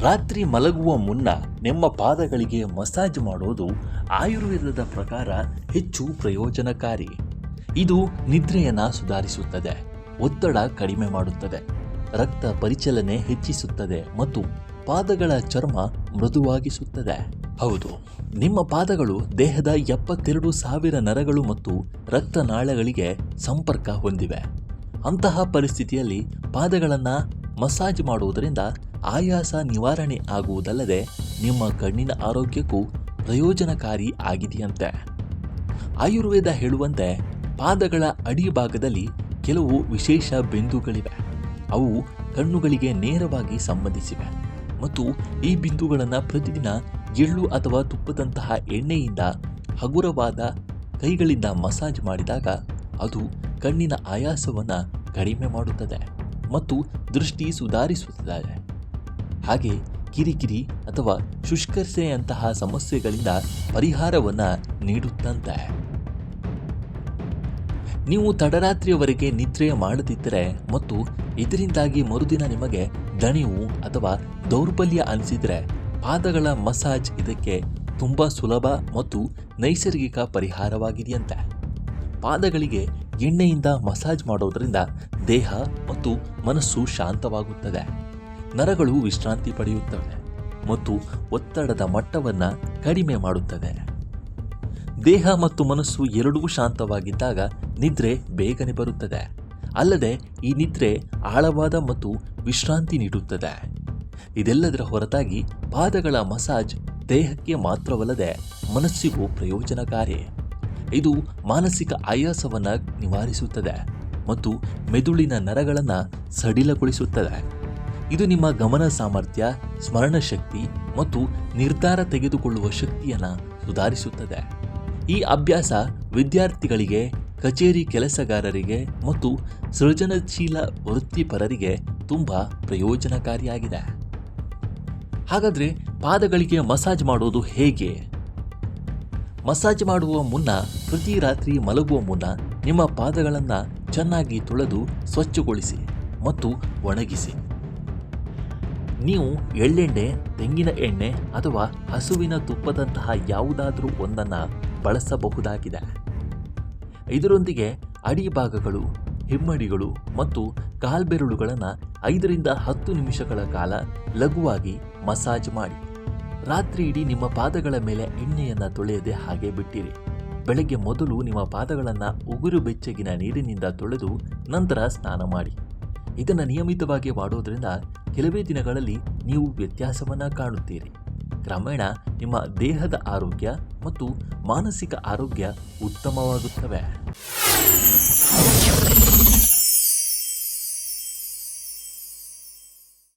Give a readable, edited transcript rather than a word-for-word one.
ರಾತ್ರಿ ಮಲಗುವ ಮುನ್ನ ನಿಮ್ಮ ಪಾದಗಳಿಗೆ ಮಸಾಜ್ ಮಾಡೋದು ಆಯುರ್ವೇದದ ಪ್ರಕಾರ ಹೆಚ್ಚು ಪ್ರಯೋಜನಕಾರಿ. ಇದು ನಿದ್ರೆಯನ್ನು ಸುಧಾರಿಸುತ್ತದೆ, ಒತ್ತಡ ಕಡಿಮೆ ಮಾಡುತ್ತದೆ, ರಕ್ತ ಪರಿಚಲನೆ ಹೆಚ್ಚಿಸುತ್ತದೆ ಮತ್ತು ಪಾದಗಳ ಚರ್ಮ ಮೃದುವಾಗಿಸುತ್ತದೆ. ಹೌದು, ನಿಮ್ಮ ಪಾದಗಳು ದೇಹದ 72,000 ನರಗಳು ಮತ್ತು ರಕ್ತನಾಳಗಳಿಗೆ ಸಂಪರ್ಕ ಹೊಂದಿವೆ. ಅಂತಹ ಪರಿಸ್ಥಿತಿಯಲ್ಲಿ ಪಾದಗಳನ್ನು ಮಸಾಜ್ ಮಾಡುವುದರಿಂದ ಆಯಾಸ ನಿವಾರಣೆ ಆಗುವುದಲ್ಲದೆ ನಿಮ್ಮ ಕಣ್ಣಿನ ಆರೋಗ್ಯಕ್ಕೂ ಪ್ರಯೋಜನಕಾರಿ ಆಗಿದೆಯಂತೆ. ಆಯುರ್ವೇದ ಹೇಳುವಂತೆ ಪಾದಗಳ ಅಡಿಭಾಗದಲ್ಲಿ ಕೆಲವು ವಿಶೇಷ ಬಿಂದುಗಳಿವೆ. ಅವು ಕಣ್ಣುಗಳಿಗೆ ನೇರವಾಗಿ ಸಂಬಂಧಿಸಿವೆ ಮತ್ತು ಈ ಬಿಂದುಗಳನ್ನು ಪ್ರತಿದಿನ ಎಳ್ಳು ಅಥವಾ ತುಪ್ಪದಂತಹ ಎಣ್ಣೆಯಿಂದ ಹಗುರವಾದ ಕೈಗಳಿಂದ ಮಸಾಜ್ ಮಾಡಿದಾಗ ಅದು ಕಣ್ಣಿನ ಆಯಾಸವನ್ನು ಕಡಿಮೆ ಮಾಡುತ್ತದೆ ಮತ್ತು ದೃಷ್ಟಿ ಸುಧಾರಿಸುತ್ತದೆ. ಹಾಗೆ ಕಿರಿಕಿರಿ ಅಥವಾ ಶುಷ್ಕತೆಯಂತಹ ಸಮಸ್ಯೆಗಳಿಂದ ಪರಿಹಾರವನ್ನು ನೀಡುತ್ತಂತೆ. ನೀವು ತಡರಾತ್ರಿಯವರೆಗೆ ನಿದ್ರೆ ಮಾಡದಿದ್ದರೆ ಮತ್ತು ಇದರಿಂದಾಗಿ ಮರುದಿನ ನಿಮಗೆ ದಣಿವು ಅಥವಾ ದೌರ್ಬಲ್ಯ ಅನಿಸಿದರೆ ಪಾದಗಳ ಮಸಾಜ್ ಇದಕ್ಕೆ ತುಂಬ ಸುಲಭ ಮತ್ತು ನೈಸರ್ಗಿಕ ಪರಿಹಾರವಾಗಿದೆಯಂತೆ. ಪಾದಗಳಿಗೆ ಎಣ್ಣೆಯಿಂದ ಮಸಾಜ್ ಮಾಡೋದರಿಂದ ದೇಹ ಮತ್ತು ಮನಸ್ಸು ಶಾಂತವಾಗುತ್ತದೆ, ನರಗಳು ವಿಶ್ರಾಂತಿ ಪಡೆಯುತ್ತವೆ ಮತ್ತು ಒತ್ತಡದ ಮಟ್ಟವನ್ನು ಕಡಿಮೆ ಮಾಡುತ್ತದೆ. ದೇಹ ಮತ್ತು ಮನಸ್ಸು ಎರಡೂ ಶಾಂತವಾಗಿದ್ದಾಗ ನಿದ್ರೆ ಬೇಗನೆ ಬರುತ್ತದೆ. ಅಲ್ಲದೆ ಈ ನಿದ್ರೆ ಆಳವಾದ ಮತ್ತು ವಿಶ್ರಾಂತಿ ನೀಡುತ್ತದೆ. ಇದೆಲ್ಲದರ ಹೊರತಾಗಿ ಪಾದಗಳ ಮಸಾಜ್ ದೇಹಕ್ಕೆ ಮಾತ್ರವಲ್ಲದೆ ಮನಸ್ಸಿಗೂ ಪ್ರಯೋಜನಕಾರಿ. ಇದು ಮಾನಸಿಕ ಆಯಾಸವನ್ನು ನಿವಾರಿಸುತ್ತದೆ ಮತ್ತು ಮೆದುಳಿನ ನರಗಳನ್ನು ಸಡಿಲಗೊಳಿಸುತ್ತದೆ. ಇದು ನಿಮ್ಮ ಗಮನ ಸಾಮರ್ಥ್ಯ, ಸ್ಮರಣ ಶಕ್ತಿ ಮತ್ತು ನಿರ್ಧಾರ ತೆಗೆದುಕೊಳ್ಳುವ ಶಕ್ತಿಯನ್ನು ಸುಧಾರಿಸುತ್ತದೆ. ಈ ಅಭ್ಯಾಸ ವಿದ್ಯಾರ್ಥಿಗಳಿಗೆ, ಕಚೇರಿ ಕೆಲಸಗಾರರಿಗೆ ಮತ್ತು ಸೃಜನಶೀಲ ವೃತ್ತಿಪರರಿಗೆ ತುಂಬ ಪ್ರಯೋಜನಕಾರಿಯಾಗಿದೆ. ಹಾಗಾದರೆ ಪಾದಗಳಿಗೆ ಮಸಾಜ್ ಮಾಡೋದು ಹೇಗೆ? ಮಸಾಜ್ ಮಾಡುವ ಮುನ್ನ, ಪ್ರತಿ ರಾತ್ರಿ ಮಲಗುವ ಮುನ್ನ ನಿಮ್ಮ ಪಾದಗಳನ್ನು ಚೆನ್ನಾಗಿ ತೊಳೆದು ಸ್ವಚ್ಛಗೊಳಿಸಿ ಮತ್ತು ಒಣಗಿಸಿ. ನೀವು ಎಳ್ಳೆಣ್ಣೆ, ತೆಂಗಿನ ಎಣ್ಣೆ ಅಥವಾ ಹಸುವಿನ ತುಪ್ಪದಂತಹ ಯಾವುದಾದರೂ ಒಂದನ್ನು ಬಳಸಬಹುದಾಗಿದೆ. ಇದರೊಂದಿಗೆ ಅಡಿಭಾಗಗಳು, ಹಿಮ್ಮಡಿಗಳು ಮತ್ತು ಕಾಲ್ಬೆರಳುಗಳನ್ನು 5 ರಿಂದ 10 ನಿಮಿಷಗಳ ಕಾಲ ಲಘುವಾಗಿ ಮಸಾಜ್ ಮಾಡಿ. ರಾತ್ರಿ ಇಡೀ ನಿಮ್ಮ ಪಾದಗಳ ಮೇಲೆ ಎಣ್ಣೆಯನ್ನು ತೊಳೆಯದೆ ಹಾಗೆ ಬಿಟ್ಟಿರಿ. ಬೆಳಗ್ಗೆ ಮೊದಲು ನಿಮ್ಮ ಪಾದಗಳನ್ನು ಉಗುರು ಬೆಚ್ಚಗಿನ ನೀರಿನಿಂದ ತೊಳೆದು ನಂತರ ಸ್ನಾನ ಮಾಡಿ. ಇದನ್ನು ನಿಯಮಿತವಾಗಿ ಮಾಡೋದ್ರಿಂದ ಕೆಲವೇ ದಿನಗಳಲ್ಲಿ ನೀವು ವ್ಯತ್ಯಾಸವನ್ನು ಕಾಣುತ್ತೀರಿ. ಕ್ರಮೇಣ ನಿಮ್ಮ ದೇಹದ ಆರೋಗ್ಯ ಮತ್ತು ಮಾನಸಿಕ ಆರೋಗ್ಯ ಉತ್ತಮವಾಗುತ್ತವೆ.